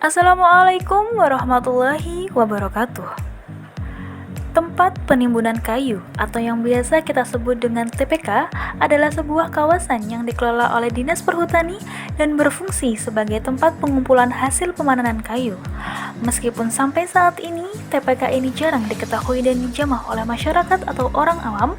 Assalamualaikum warahmatullahi wabarakatuh. Tempat penimbunan kayu atau yang biasa kita sebut dengan TPK adalah sebuah kawasan yang dikelola oleh Dinas Perhutani dan berfungsi sebagai tempat pengumpulan hasil pemanenan kayu. Meskipun sampai saat ini TPK ini jarang diketahui dan dijamah oleh masyarakat atau orang awam,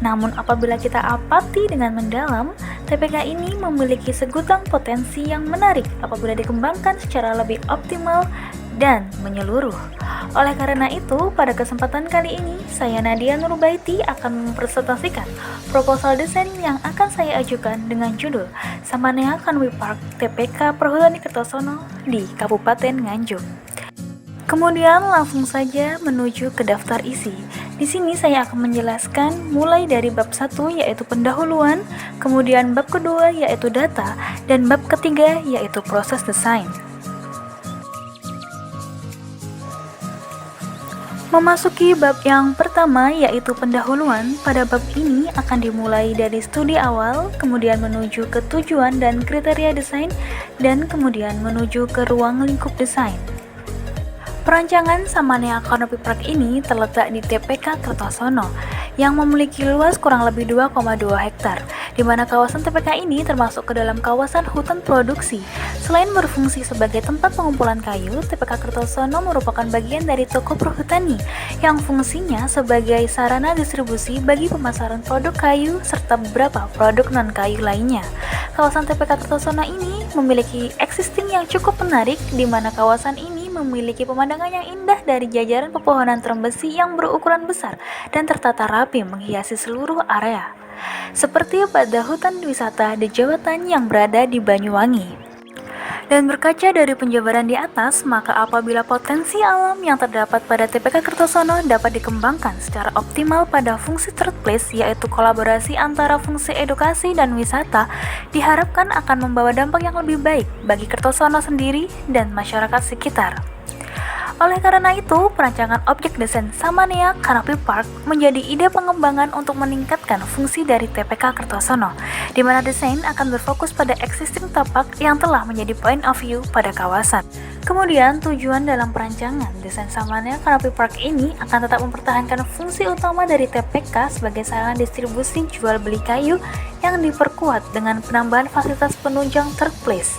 namun apabila kita amati dengan mendalam, TPK ini memiliki segudang potensi yang menarik apabila dikembangkan secara lebih optimal dan menyeluruh. Oleh karena itu, pada kesempatan kali ini, saya Nadia Nurbaiti akan mempresentasikan proposal desain yang akan saya ajukan dengan judul Samanea Kanwi Park TPK Perhutani Kertosono di Kabupaten Nganjuk. Kemudian langsung saja menuju ke daftar isi. Di sini saya akan menjelaskan mulai dari bab 1 yaitu pendahuluan, kemudian bab kedua yaitu data, dan bab ketiga yaitu proses desain. Memasuki bab yang pertama yaitu pendahuluan, pada bab ini akan dimulai dari studi awal, kemudian menuju ke tujuan dan kriteria desain, dan kemudian menuju ke ruang lingkup desain. Perancangan Samanea Canopy Park ini terletak di TPK Kertosono yang memiliki luas kurang lebih 2,2 hektar, di mana kawasan TPK ini termasuk ke dalam kawasan hutan produksi. Selain berfungsi sebagai tempat pengumpulan kayu, TPK Kertosono merupakan bagian dari toko perhutani yang fungsinya sebagai sarana distribusi bagi pemasaran produk kayu serta beberapa produk non-kayu lainnya. Kawasan TPK Kertosono ini memiliki existing yang cukup menarik, di mana kawasan ini memiliki pemandangan yang indah dari jajaran pepohonan terembesi yang berukuran besar dan tertata rapi menghiasi seluruh area, seperti pada hutan wisata The Jawatan yang berada di Banyuwangi. Dan berkaca dari penjabaran di atas, maka apabila potensi alam yang terdapat pada TPK Kertosono dapat dikembangkan secara optimal pada fungsi third place, yaitu kolaborasi antara fungsi edukasi dan wisata, diharapkan akan membawa dampak yang lebih baik bagi Kertosono sendiri dan masyarakat sekitar. Oleh karena itu, perancangan objek desain Samanea Canopy Park menjadi ide pengembangan untuk meningkatkan fungsi dari TPK Kertosono, di mana desain akan berfokus pada existing tapak yang telah menjadi point of view pada kawasan. Kemudian, tujuan dalam perancangan desain Samanea Canopy Park ini akan tetap mempertahankan fungsi utama dari TPK sebagai sarana distribusi jual beli kayu yang diperkuat dengan penambahan fasilitas penunjang third place.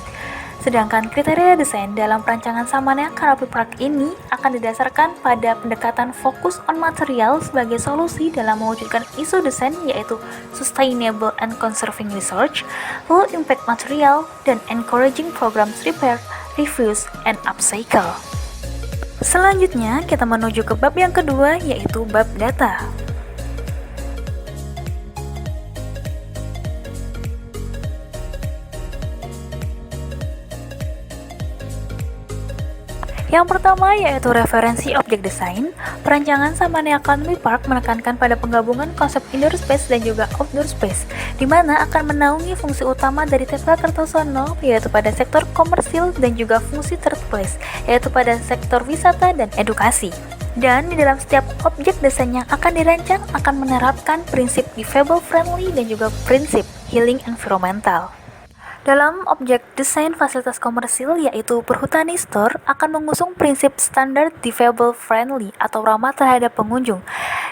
Sedangkan kriteria desain dalam perancangan Samanea Canopy Park ini akan didasarkan pada pendekatan fokus on material sebagai solusi dalam mewujudkan isu desain yaitu sustainable and conserving research, low impact material, dan encouraging programs repair, reuse, and upcycle. Selanjutnya kita menuju ke bab yang kedua yaitu bab data. Yang pertama yaitu referensi objek desain. Perancangan Samanea Canopy Park menekankan pada penggabungan konsep indoor space dan juga outdoor space, di mana akan menaungi fungsi utama dari TPK Kertosono yaitu pada sektor komersil dan juga fungsi third place yaitu pada sektor wisata dan edukasi. Dan di dalam setiap objek desain yang akan dirancang akan menerapkan prinsip livable friendly dan juga prinsip healing environmental. Dalam objek desain fasilitas komersil yaitu Perhutani Store akan mengusung prinsip standar livable friendly atau ramah terhadap pengunjung,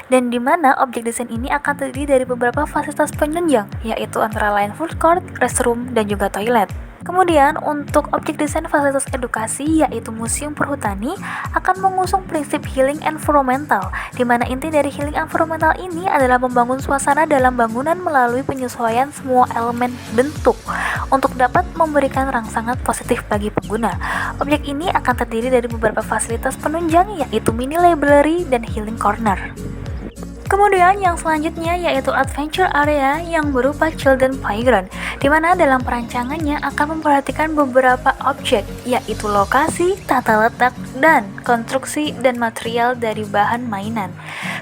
dan di mana objek desain ini akan terdiri dari beberapa fasilitas penunjang yaitu antara lain food court, restroom, dan juga toilet. Kemudian untuk objek desain fasilitas edukasi yaitu Museum Perhutani akan mengusung prinsip healing environmental, di mana inti dari healing environmental ini adalah membangun suasana dalam bangunan melalui penyesuaian semua elemen bentuk untuk dapat memberikan rangsangan positif bagi pengguna. Objek ini akan terdiri dari beberapa fasilitas penunjang yaitu mini library dan healing corner. Kemudian yang selanjutnya yaitu adventure area yang berupa children playground, di mana dalam perancangannya akan memperhatikan beberapa objek yaitu lokasi, tata letak, dan konstruksi dan material dari bahan mainan.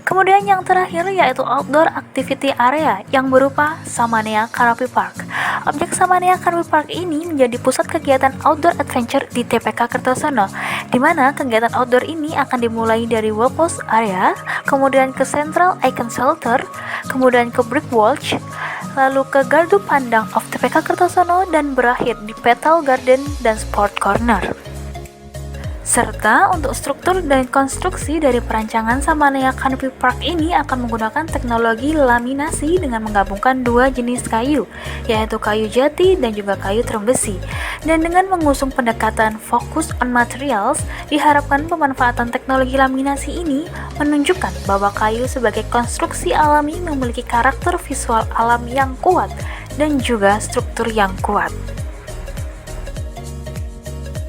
Kemudian yang terakhir yaitu outdoor activity area yang berupa Samanea Canopy Park. Objek Samanea Canopy Park ini menjadi pusat kegiatan outdoor adventure di TPK Kertosono, di mana kegiatan outdoor ini akan dimulai dari Wellpost area, kemudian ke Central Icon Shelter, kemudian ke Brick Watch, lalu ke Gardu Pandang of TPK Kertosono, dan berakhir di Petal Garden dan Sport Corner. Serta untuk struktur dan konstruksi dari perancangan Samanea Canopy Park ini akan menggunakan teknologi laminasi dengan menggabungkan dua jenis kayu, yaitu kayu jati dan juga kayu terung besi. Dan dengan mengusung pendekatan focus on materials, diharapkan pemanfaatan teknologi laminasi ini menunjukkan bahwa kayu sebagai konstruksi alami memiliki karakter visual alam yang kuat dan juga struktur yang kuat.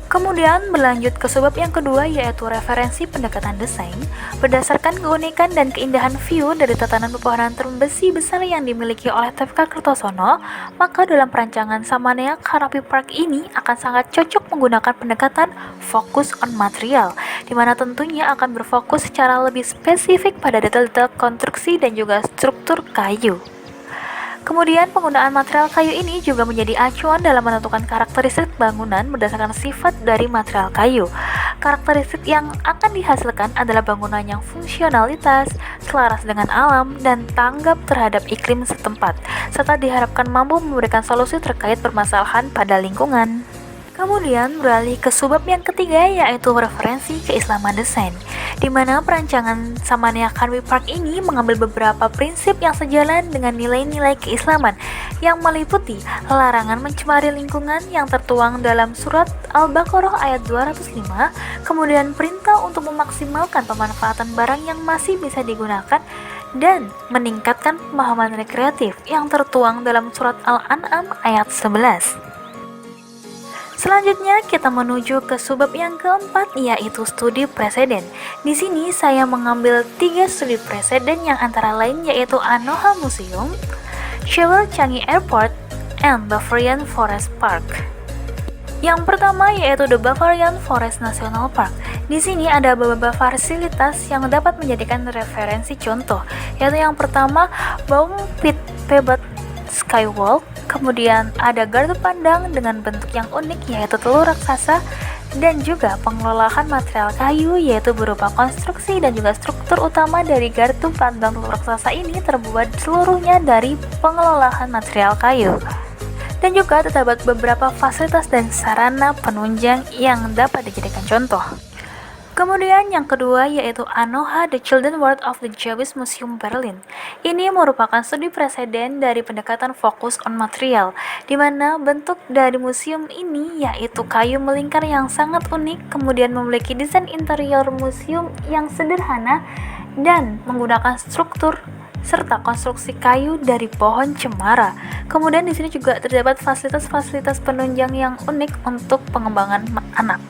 Kemudian berlanjut ke subbab yang kedua, yaitu referensi pendekatan desain. Berdasarkan keunikan dan keindahan view dari tatanan pepohonan terung besi besar yang dimiliki oleh TPK Kertosono, maka dalam perancangan Samanea Canopy Park ini akan sangat cocok menggunakan pendekatan fokus on material, di mana tentunya akan berfokus secara lebih spesifik pada detail-detail konstruksi dan juga struktur kayu. Kemudian penggunaan material kayu ini juga menjadi acuan dalam menentukan karakteristik bangunan berdasarkan sifat dari material kayu. Karakteristik yang akan dihasilkan adalah bangunan yang fungsionalitas, selaras dengan alam, dan tanggap terhadap iklim setempat, serta diharapkan mampu memberikan solusi terkait permasalahan pada lingkungan. Kemudian beralih ke subbab yang ketiga, yaitu referensi keislaman desain, di mana perancangan Samanea Canopy Park ini mengambil beberapa prinsip yang sejalan dengan nilai-nilai keislaman yang meliputi larangan mencemari lingkungan yang tertuang dalam surat Al-Baqarah ayat 205, kemudian perintah untuk memaksimalkan pemanfaatan barang yang masih bisa digunakan dan meningkatkan pemahaman rekreatif yang tertuang dalam surat Al-An'am ayat 11. Selanjutnya kita menuju ke subbab yang keempat, yaitu studi preseden. Di sini saya mengambil 3 studi preseden yang antara lain yaitu Anoha Museum, Sewell Changi Airport, and Bavarian Forest Park. Yang pertama yaitu the Bavarian Forest National Park. Di sini ada beberapa fasilitas yang dapat menjadikan referensi contoh, yaitu yang pertama Baum Pit Pebble Skywalk. Kemudian ada gardu pandang dengan bentuk yang unik yaitu telur raksasa, dan juga pengelolaan material kayu yaitu berupa konstruksi dan juga struktur utama dari gardu pandang telur raksasa ini terbuat seluruhnya dari pengelolaan material kayu. Dan juga terdapat beberapa fasilitas dan sarana penunjang yang dapat dijadikan contoh. Kemudian yang kedua yaitu Anoha The Children's World of the Jewish Museum Berlin. Ini merupakan studi preseden dari pendekatan fokus on material, di mana bentuk dari museum ini yaitu kayu melingkar yang sangat unik, kemudian memiliki desain interior museum yang sederhana dan menggunakan struktur serta konstruksi kayu dari pohon cemara. Kemudian di sini juga terdapat fasilitas-fasilitas penunjang yang unik untuk pengembangan anak.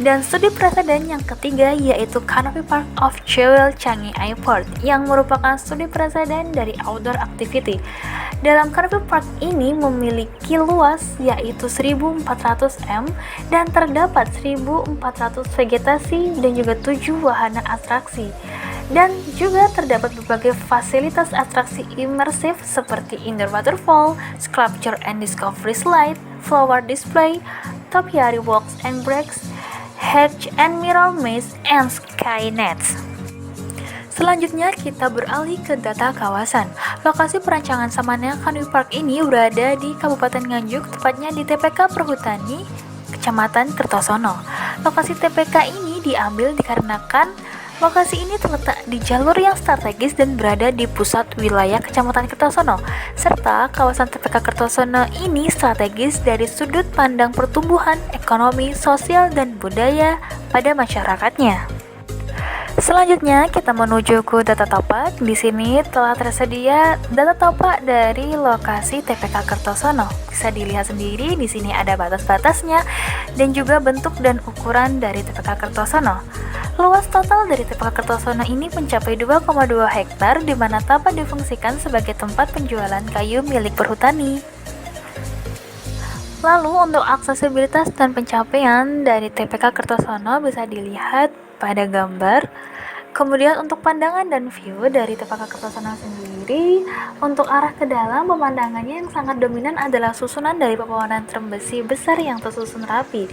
Dan studi preseden yang ketiga yaitu Canopy Park of Sewell Changi Airport, yang merupakan studi preseden dari outdoor activity. Dalam Canopy Park ini memiliki luas yaitu 1400 m dan terdapat 1400 vegetasi dan juga 7 wahana atraksi. Dan juga terdapat berbagai fasilitas atraksi imersif seperti indoor waterfall, sculpture and discovery slide, flower display, topiary walks and breaks, hedge and mirror maze, and sky nets. Selanjutnya kita beralih ke data kawasan. Lokasi perancangan Samanea Canopy Park ini berada di Kabupaten Nganjuk, tepatnya di TPK Perhutani, Kecamatan Kertosono. Lokasi TPK ini diambil dikarenakan lokasi ini terletak di jalur yang strategis dan berada di pusat wilayah Kecamatan Kertosono, serta kawasan TPK Kertosono ini strategis dari sudut pandang pertumbuhan, ekonomi, sosial, dan budaya pada masyarakatnya. Selanjutnya kita menuju ke data topak. Di sini telah tersedia data topak dari lokasi TPK Kertosono. Bisa dilihat sendiri, di sini ada batas-batasnya dan juga bentuk dan ukuran dari TPK Kertosono. Luas total dari TPK Kertosono ini mencapai 2,2 hektar, di mana dapat difungsikan sebagai tempat penjualan kayu milik perhutani. Lalu untuk aksesibilitas dan pencapaian dari TPK Kertosono bisa dilihat pada gambar. Kemudian untuk pandangan dan view dari TPK Kertosono sendiri, untuk arah ke dalam pemandangannya yang sangat dominan adalah susunan dari pepohonan terung besi besar yang tersusun rapi.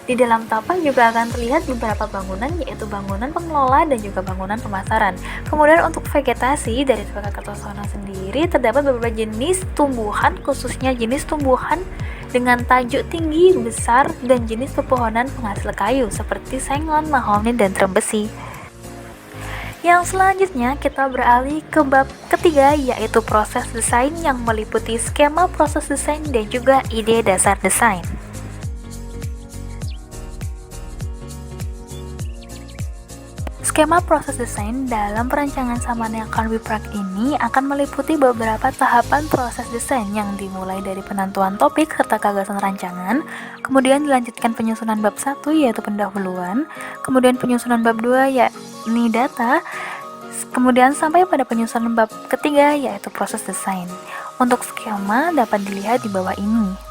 Di dalam tapak juga akan terlihat beberapa bangunan, yaitu bangunan pengelola dan juga bangunan pemasaran. Kemudian untuk vegetasi dari TPK Kertosono sendiri terdapat beberapa jenis tumbuhan, khususnya jenis tumbuhan dengan tajuk tinggi, besar, dan jenis pepohonan penghasil kayu seperti sengon, mahoni, dan trembesi. Yang selanjutnya kita beralih ke bab ketiga, yaitu proses desain yang meliputi skema proses desain dan juga ide dasar desain. Skema proses desain dalam perancangan Samanea Carvey Park ini akan meliputi beberapa tahapan proses desain yang dimulai dari penentuan topik serta gagasan rancangan, kemudian dilanjutkan penyusunan bab 1 yaitu pendahuluan, kemudian penyusunan bab 2 yakni data, kemudian sampai pada penyusunan bab ketiga yaitu proses desain. Untuk skema dapat dilihat di bawah ini.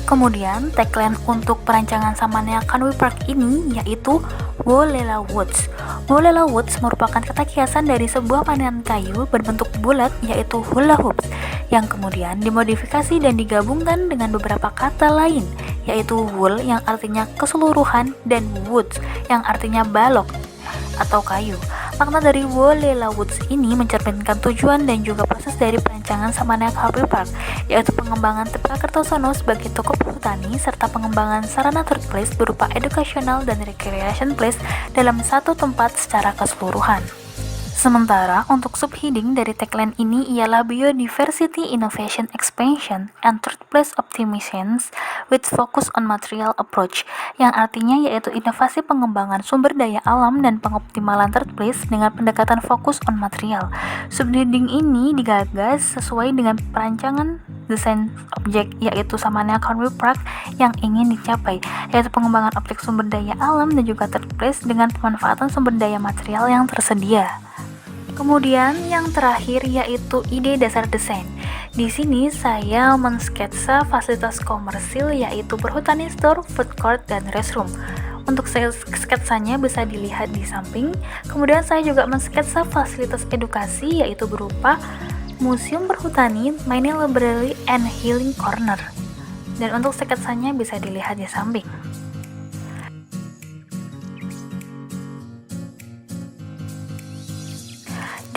Kemudian tagline untuk perancangan Samanea Carvey Park ini yaitu Wolela Woods. Wolela Woods merupakan kata kiasan dari sebuah mainan kayu berbentuk bulat yaitu hula hoops yang kemudian dimodifikasi dan digabungkan dengan beberapa kata lain yaitu wool yang artinya keseluruhan dan woods yang artinya balok atau kayu. Makna dari Wolela Woods ini mencerminkan tujuan dan juga proses dari perancangan Samanea Carvey Park, yaitu pengembangan T.P.K. Kertosono sebagai tokoh perhutani serta pengembangan sarana third place berupa educational dan recreation place dalam satu tempat secara keseluruhan. Sementara untuk subheading dari tagline ini ialah Biodiversity Innovation Expansion and Third Place Optimizations with Focus on Material Approach, yang artinya yaitu inovasi pengembangan sumber daya alam dan pengoptimalan third place dengan pendekatan fokus on material. Subheading ini digagas sesuai dengan perancangan desain objek yaitu Samanea Carvey Park yang ingin dicapai, yaitu pengembangan objek sumber daya alam dan juga third place dengan pemanfaatan sumber daya material yang tersedia. Kemudian yang terakhir yaitu ide dasar desain. Di sini saya mensketsa fasilitas komersil yaitu perhutani store, food court, dan restroom. Untuk sketsanya bisa dilihat di samping. Kemudian saya juga mensketsa fasilitas edukasi yaitu berupa museum perhutani, mining library, and healing corner. Dan untuk sketsanya bisa dilihat di samping.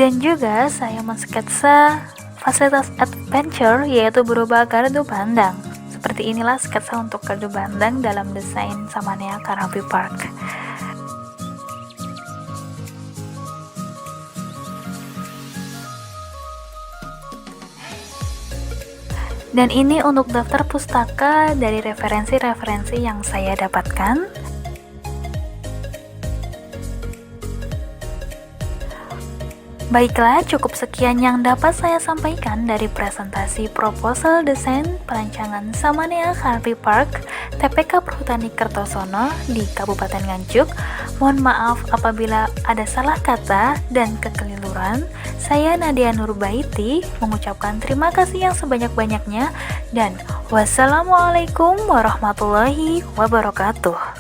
Dan juga saya mensketsa fasilitas adventure yaitu berupa gardu bandang. Seperti inilah sketsa untuk gardu bandang dalam desain Samanea Carvey Park. Dan ini untuk daftar pustaka dari referensi-referensi yang saya dapatkan. Baiklah, cukup sekian yang dapat saya sampaikan dari presentasi proposal desain perancangan Samanea Carvey Park T.P.K. Perhutani Kertosono di Kabupaten Nganjuk. Mohon maaf apabila ada salah kata dan kekeliruan. Saya Nadia Nurbaiti mengucapkan terima kasih yang sebanyak-banyaknya dan wassalamualaikum warahmatullahi wabarakatuh.